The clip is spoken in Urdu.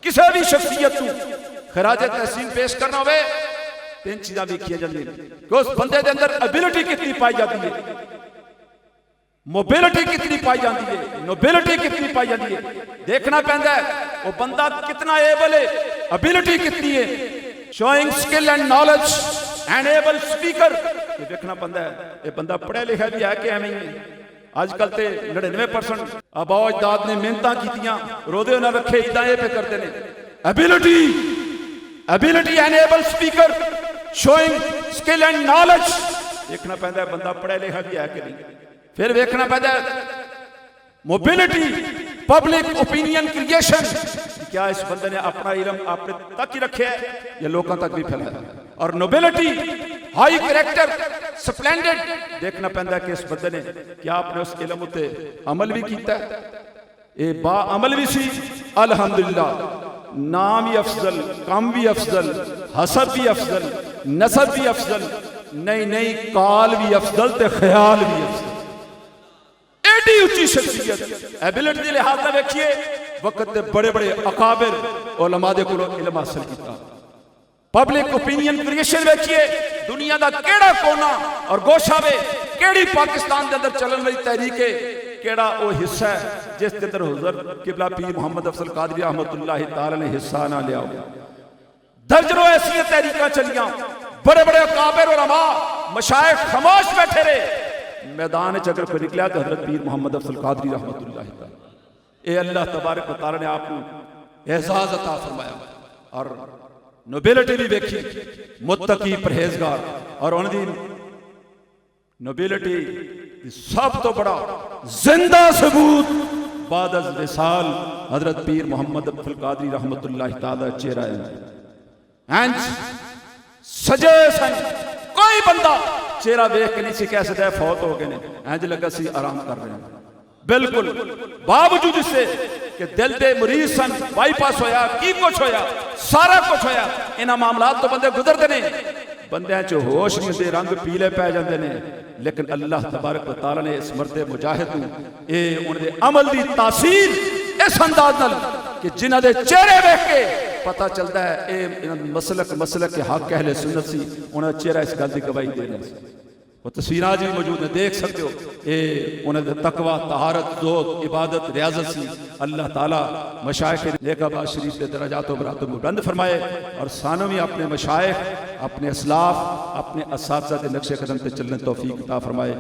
کسی بھی شخصیت کو خراج تحسین پیش کرنا ہوئے تین چیزاں بھی کیا جاتی ہیں کہ اس بندے دے اندر ابیلٹی کتنی پائی جاتی ہے، موبیلٹی کتنی پائی جاتی ہے، نوبیلٹی کتنی پائی جاتی ہے، دیکھنا پہندا ہے وہ بندہ کتنا ایبل ہے، ابیلٹی کتنی ہے، showing skill and knowledge and able speaker, یہ دیکھنا پہندا ہے یہ بندہ پڑھے لکھا بھی ہے کہ ایویں ہی ہے۔ آج کل تے 99% آبا و اجداد نے محنتاں کیتیاں رودے نہ رکھے اداں یہ پہ کرتے ہیں۔ Ability and able speaker, showing skill and knowledge, دیکھنا پہندا ہے بندہ پڑھے لکھا بھی ہے کہ نہیں۔ پھر دیکھنا پہندا ہے موبیلٹی، پبلک اوپینین کریشن، کیا اس بندے نے اپنا علم اپنے تک ہی رکھے ہے یا لوگوں تک بھی پھیلایا، اور نوبیلٹی، ہائی کریکٹر، سپلینڈڈ، دیکھنا پہندا ہے کہ اس بندے نے کیا اپنے اس علم اتے عمل بھی کیتا ہے، اے با عمل بھی سی، الحمدللہ نام بھی افضل، کام بھی افضل، حسب بھی افضل، نسب بھی افضل، نہیں کال بھی افضل تے خیال بھی افضل، ایڈی اچھی شخصیت ایبلٹی دے لحاظ نہ دیکھیے وقت دے بڑے بڑے اکابر علماء دے کولوں علم حاصل کیتا، پبلک اوپینین کریشن دیکھیے دنیا دا کیڑا کونا اور گوشہ وے، کیڑی پاکستان دے اندر چلن والی تحریک ہے، کیڑا وہ حصہ ہے جس کے اندر حضرت قبلہ پیر محمد افضل قادری رحمت اللہ تعالی نے حصہ نہ لیا ہو، درجنوں ایسی تحریکاں چلیاں، بڑے بڑے اکابر علماء مشائخ خاموش بیٹھے رہے، میدان اگر کوئی نکلیا تو حضرت پیر محمد افضل قادری رحمت اللہ تعالی، اے اللہ تبارک و تعالی نے آپ کو اعزاز عطا فرمایا، اور نوبیلٹی بھی دیکھی، متقی پرہیزگار، اور انہوں دی نوبیلٹی سب تو بڑا زندہ ثبوت بعد از وصال حضرت پیر محمد افضل قادری رحمت اللہ تعالی چہرہ ہے، سجے سن کوئی بندہ چہرہ دیکھ کے نہیں سی کہہ سکتا ہے فوت ہو گئے نہیں، اینج لگا سی آرام کر رہے ہیں، بالکل باوجود اس سے کہ دل دے مریض سن، بائی پاس ہویا، کی کچھ ہویا، سارا کچھ ہویا، انہاں معاملات تو بندے گزرتے نہیں، بندے چو ہوش نہیں دے، رنگ پیلے پہ جاندے نے، لیکن اللہ تبارک و تعالی نے اس مرد مجاہد کو اے ان دے عمل دی تاثیر اس انداز نال کہ جنہ دے چہرے دیکھ کے پتہ چلتا ہے اے مسلک کے حق اہل سنت سی، انہاں چہرہ اس گل دی گواہی دے رہا سی، وہ تصویرات بھی موجود ہیں دیکھ سکتے ہو، اے انہاں دے تقوی، طہارت، زہد، عبادت، ریاضت سی، اللہ تعالیٰ مشائخ نیک آباد شریف کے درجات و براتب کو بلند فرمائے، اور سانوں بھی اپنے مشائخ، اپنے اسلاف، اپنے اساتذہ کے نقش قدم تے چلنے توفیق عطا فرمائے۔